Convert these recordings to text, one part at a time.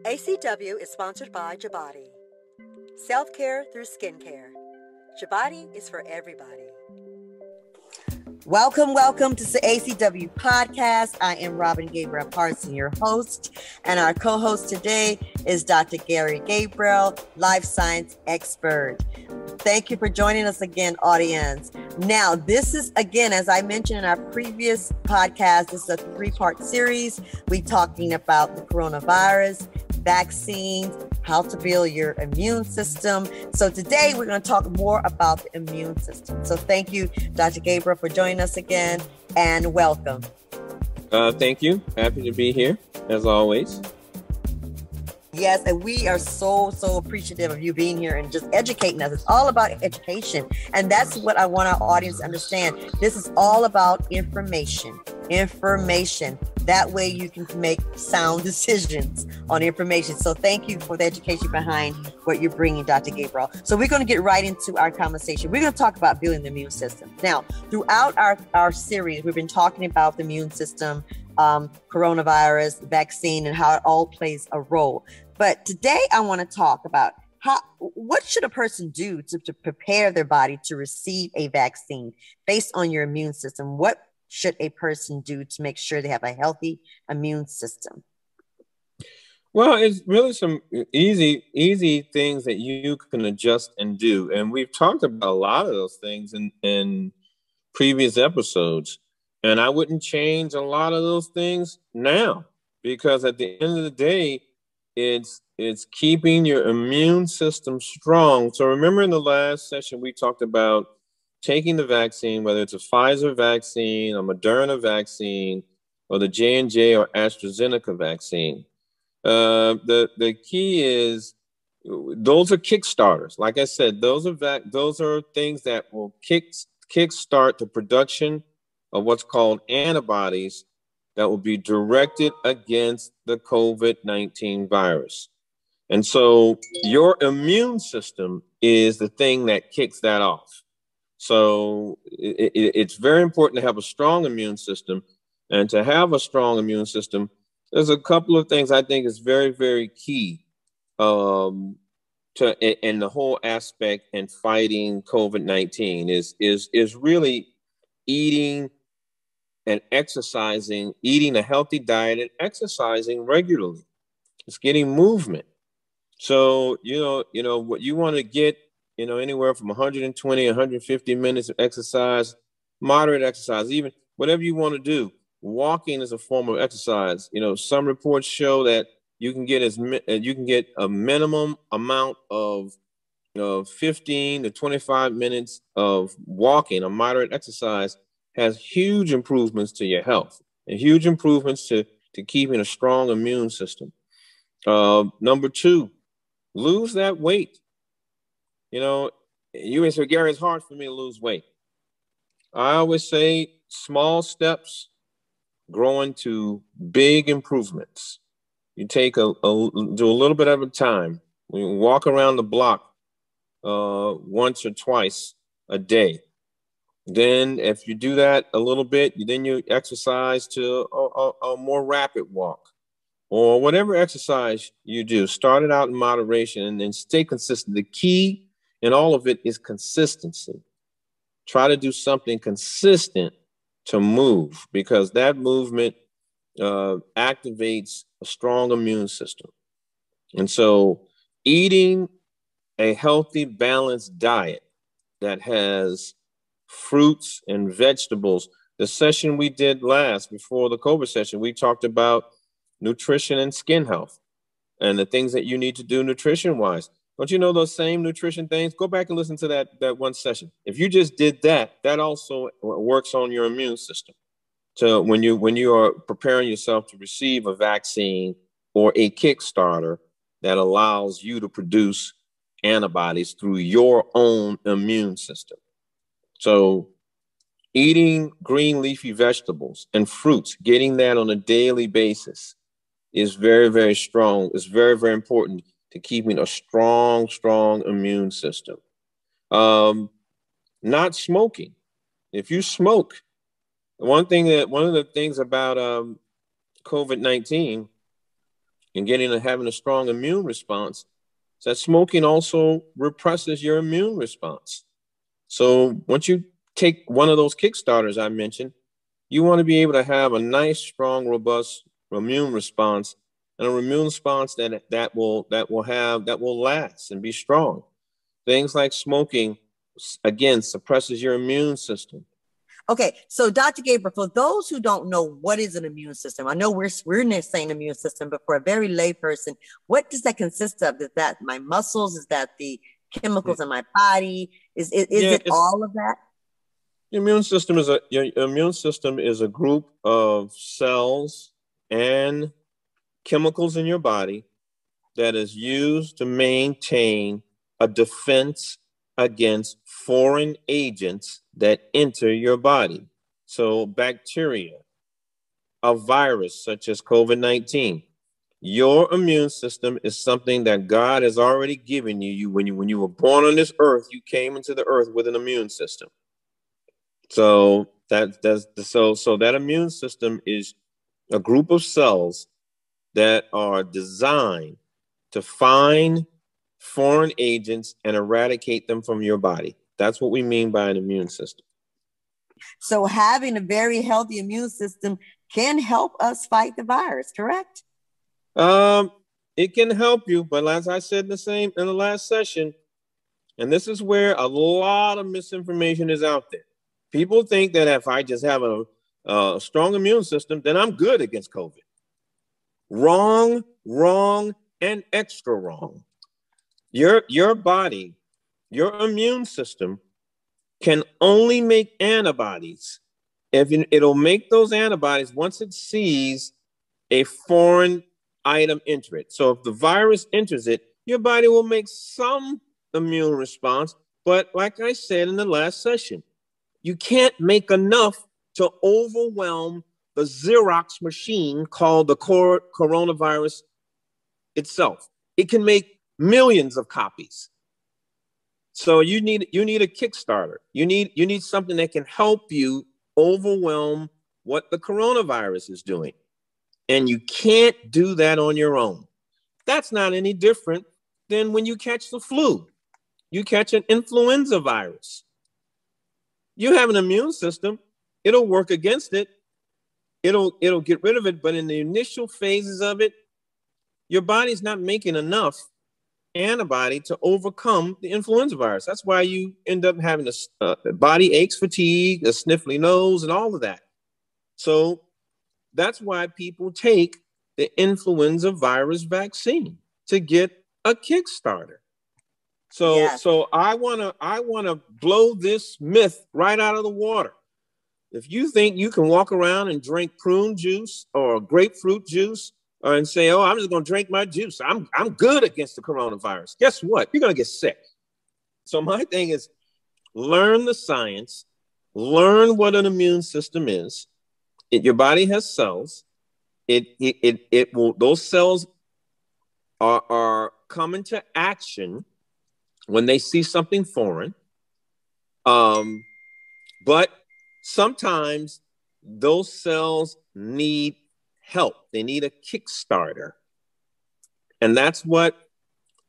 ACW is sponsored by Jabati. Self-care through skincare. Jabati is for everybody. Welcome to the ACW podcast. I am Robin Gabriel-Parson, your host, and our co-host today is Dr. Gary Gabriel, life science expert. Thank you for joining us again, audience. Now, this is, again, as I mentioned in our previous podcast, this is a three-part series. We're talking about the coronavirus, vaccines, how to build your immune system. So today we're going to talk more about the immune system. So thank you, Dr. Gabriel, for joining us again, and welcome. Thank you. Happy to be here, as always. Yes, and we are so appreciative of you being here and just educating us. It's all about education. And that's what I want our audience to understand. This is all about information. That way you can make sound decisions on information. So thank you for the education behind what you're bringing, Dr. Gabriel. So we're going to get right into our conversation. We're going to talk about building the immune system. Now, throughout our series, we've been talking about the immune system, coronavirus, vaccine, and how it all plays a role. But today I want to talk about what should a person do to prepare their body to receive a vaccine based on your immune system? What should a person do to make sure they have a healthy immune system? Well, it's really some easy things that you can adjust and do. And we've talked about a lot of those things in previous episodes. And I wouldn't change a lot of those things now, because at the end of the day, it's keeping your immune system strong. So remember in the last session, we talked about taking the vaccine, whether it's a Pfizer vaccine, a Moderna vaccine, or the J&J or AstraZeneca vaccine. The key is those are kickstarters. Like I said, those are things that will kickstart the production of what's called antibodies that will be directed against the COVID-19 virus. And so your immune system is the thing that kicks that off. So it's very important to have a strong immune system. And to have a strong immune system, there's a couple of things I think is very, very key in the whole aspect in fighting COVID-19 is really eating and exercising, eating a healthy diet and exercising regularly. It's getting movement. So, you know what you want to get, anywhere from 120, 150 minutes of exercise, moderate exercise, even whatever you want to do. Walking is a form of exercise. Some reports show that you can get a minimum amount of 15 to 25 minutes of walking, a moderate exercise, has huge improvements to your health and huge improvements to keeping a strong immune system. Number two, lose that weight. You may say, Gary, it's hard for me to lose weight. I always say small steps growing to big improvements. You take do a little bit at a time. You walk around the block once or twice a day. Then if you do that a little bit, then you exercise to a more rapid walk, or whatever exercise you do. Start it out in moderation and then stay consistent. The key in all of it is consistency. Try to do something consistent to move, because that movement activates a strong immune system. And so eating a healthy, balanced diet that has fruits and vegetables. The session we did before the COVID session, we talked about nutrition and skin health and the things that you need to do nutrition-wise. Don't you know those same nutrition things? Go back and listen to that one session. If you just did that also works on your immune system. So when you are preparing yourself to receive a vaccine or a Kickstarter that allows you to produce antibodies through your own immune system. So eating green leafy vegetables and fruits, getting that on a daily basis is very, very strong. It's very, very important to keeping a strong immune system. Not smoking. If you smoke, one of the things about COVID-19 and having a strong immune response, is that smoking also represses your immune response. So once you take one of those Kickstarters I mentioned, you want to be able to have a nice, strong, robust immune response, and a immune response that will last and be strong. Things like smoking, again, suppresses your immune system. Okay, so Dr. Gabriel, for those who don't know what is an immune system, I know we're saying immune system, but for a very lay person, what does that consist of? Is that my muscles? Is that the chemicals in my body? Is it all of that? Your immune system is a group of cells and chemicals in your body that is used to maintain a defense against foreign agents that enter your body. So bacteria, a virus such as COVID-19. Your immune system is something that God has already given you. When you were born on this earth, you came into the earth with an immune system. So that immune system is a group of cells that are designed to find foreign agents and eradicate them from your body. That's what we mean by an immune system. So having a very healthy immune system can help us fight the virus, correct? It can help you, but as I said in the last session, and this is where a lot of misinformation is out there. People think that if I just have a strong immune system, then I'm good against COVID. Wrong, and extra wrong. Your body, your immune system can only make antibodies if it'll make those antibodies once it sees a foreign item enter it. So if the virus enters it, your body will make some immune response. But like I said in the last session, you can't make enough to overwhelm the Xerox machine called the coronavirus itself. It can make millions of copies. So you need a Kickstarter. You need something that can help you overwhelm what the coronavirus is doing. And you can't do that on your own. That's not any different than when you catch the flu. You catch an influenza virus. You have an immune system. It'll work against it. It'll get rid of it. But in the initial phases of it, your body's not making enough antibody to overcome the influenza virus. That's why you end up having body aches, fatigue, a sniffly nose, and all of that. So that's why people take the influenza virus vaccine to get a Kickstarter. So, yes. So I wanna blow this myth right out of the water. If you think you can walk around and drink prune juice or grapefruit juice and say, "Oh, I'm just gonna drink my juice. I'm good against the coronavirus." Guess what? You're gonna get sick. So my thing is, learn the science, learn what an immune system is. Your body has cells. It will. Those cells are coming to action when they see something foreign. But sometimes those cells need help. They need a Kickstarter. And that's what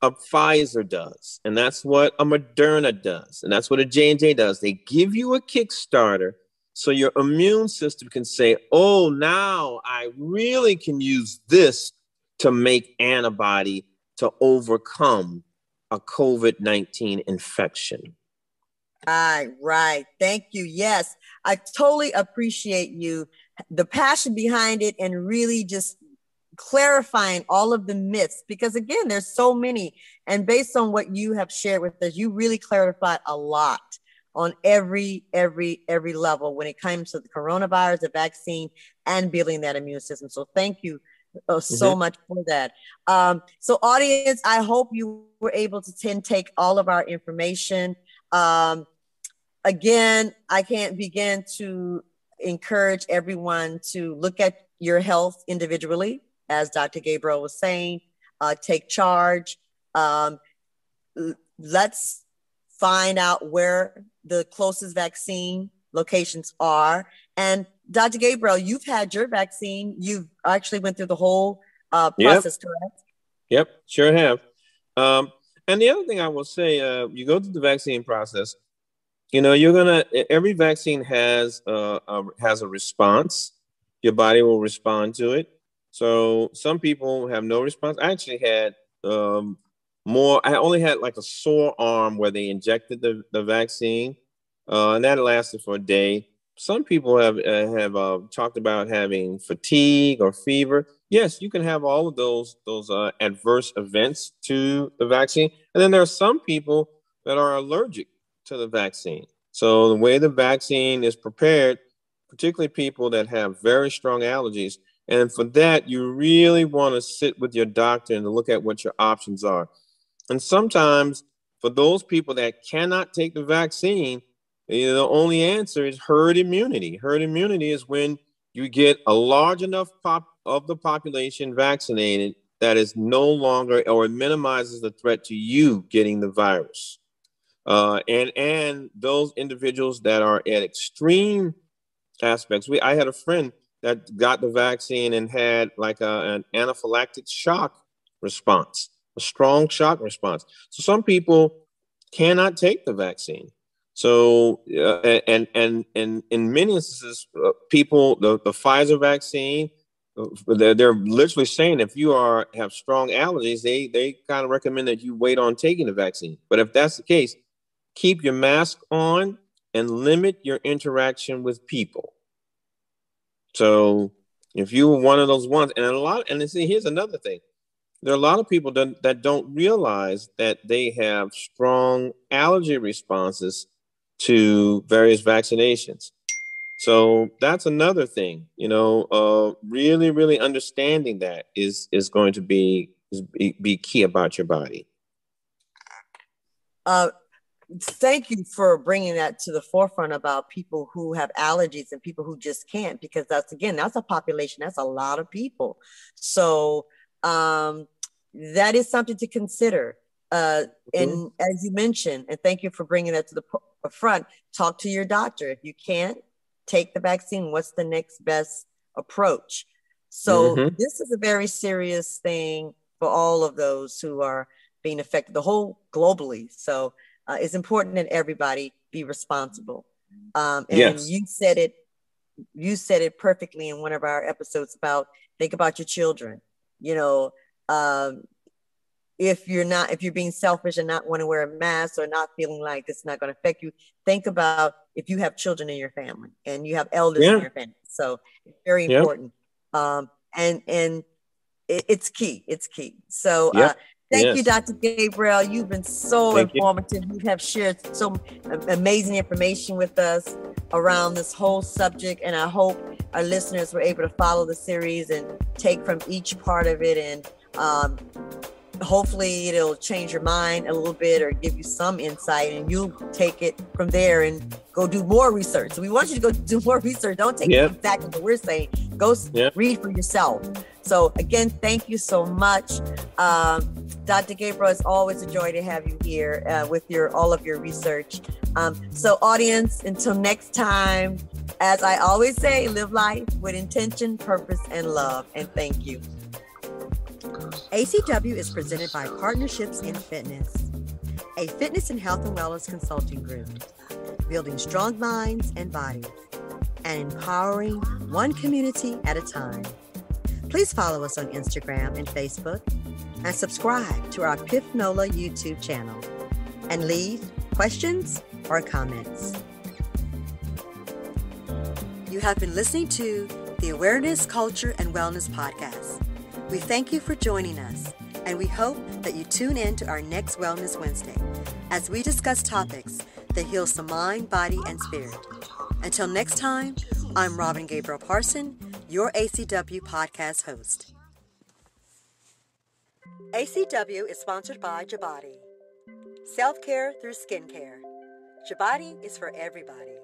a Pfizer does. And that's what a Moderna does. And that's what a J&J does. They give you a Kickstarter so your immune system can say, "Oh, now I really can use this to make antibody to overcome a COVID-19 infection." Right. Thank you. Yes, I totally appreciate you, the passion behind it, and really just clarifying all of the myths, because again, there's so many. And based on what you have shared with us, you really clarified a lot on every level when it comes to the coronavirus, the vaccine, and building that immune system. So thank you so much for that. So audience, I hope you were able to take all of our information. Again, I can't begin to encourage everyone to look at your health individually, as Dr. Gabriel was saying, take charge. Let's find out where the closest vaccine locations are. And Dr. Gabriel, you've had your vaccine. You've actually went through the whole Yep. process, correct? Yep. Sure have. Um, and the other thing I will say, you go through the vaccine process. Every vaccine has a response. Your body will respond to it. So some people have no response. I actually had more. I only had like a sore arm where they injected the vaccine, and that lasted for a day. Some people have talked about having fatigue or fever. Yes, you can have all of those adverse events to the vaccine, and then there are some people that are allergic to the vaccine. So the way the vaccine is prepared, particularly people that have very strong allergies, and for that you really want to sit with your doctor and look at what your options are. And sometimes for those people that cannot take the vaccine, the only answer is herd immunity. Herd immunity is when you get a large enough of the population vaccinated that is no longer, or it minimizes the threat to you getting the virus. And those individuals that are at extreme aspects. I had a friend that got the vaccine and had like an anaphylactic shock response, a strong shock response. So some people cannot take the vaccine. So and in many instances, people the Pfizer vaccine, they're literally saying if you have strong allergies, they kind of recommend that you wait on taking the vaccine. But if that's the case, keep your mask on and limit your interaction with people. So if you were one of those ones, and see, here's another thing. There are a lot of people that don't realize that they have strong allergy responses to various vaccinations. So that's another thing, really, really understanding that is going to be key about your body. Thank you for bringing that to the forefront about people who have allergies and people who just can't, because that's a population. That's a lot of people. So that is something to consider. And as you mentioned, and thank you for bringing that to the front, talk to your doctor. If you can't take the vaccine, what's the next best approach? So this is a very serious thing for all of those who are being affected, the whole globally. So it's important that everybody be responsible. And yes. you said it perfectly in one of our episodes about think about your children. If you're being selfish and not want to wear a mask or not feeling like this is not going to affect you, think about if you have children in your family and you have elders in your family. So it's very important. And it's key. It's key. So thank you, Dr. Gabriel. You've been so informative. You have shared so amazing information with us around this whole subject. And I hope our listeners were able to follow the series and take from each part of it. And hopefully it'll change your mind a little bit or give you some insight, and you'll take it from there and go do more research. So we want you to go do more research. Don't take exactly what we're saying. Go read for yourself. So again, thank you so much. Dr. Gabriel, it's always a joy to have you here with all of your research. So audience, until next time, as I always say, live life with intention, purpose, and love. And thank you. ACW is presented by Partnerships in Fitness, a fitness and health and wellness consulting group, building strong minds and bodies, and empowering one community at a time. Please follow us on Instagram and Facebook, and subscribe to our Pif Nola YouTube channel, and leave questions or comments. You have been listening to the Awareness, Culture, and Wellness Podcast. We thank you for joining us, and we hope that you tune in to our next Wellness Wednesday as we discuss topics that heals the mind, body, and spirit. Until next time, I'm Robin Gabriel-Parson, your ACW podcast host. ACW is sponsored by Jabati. Self-care through skincare. Jabati is for everybody.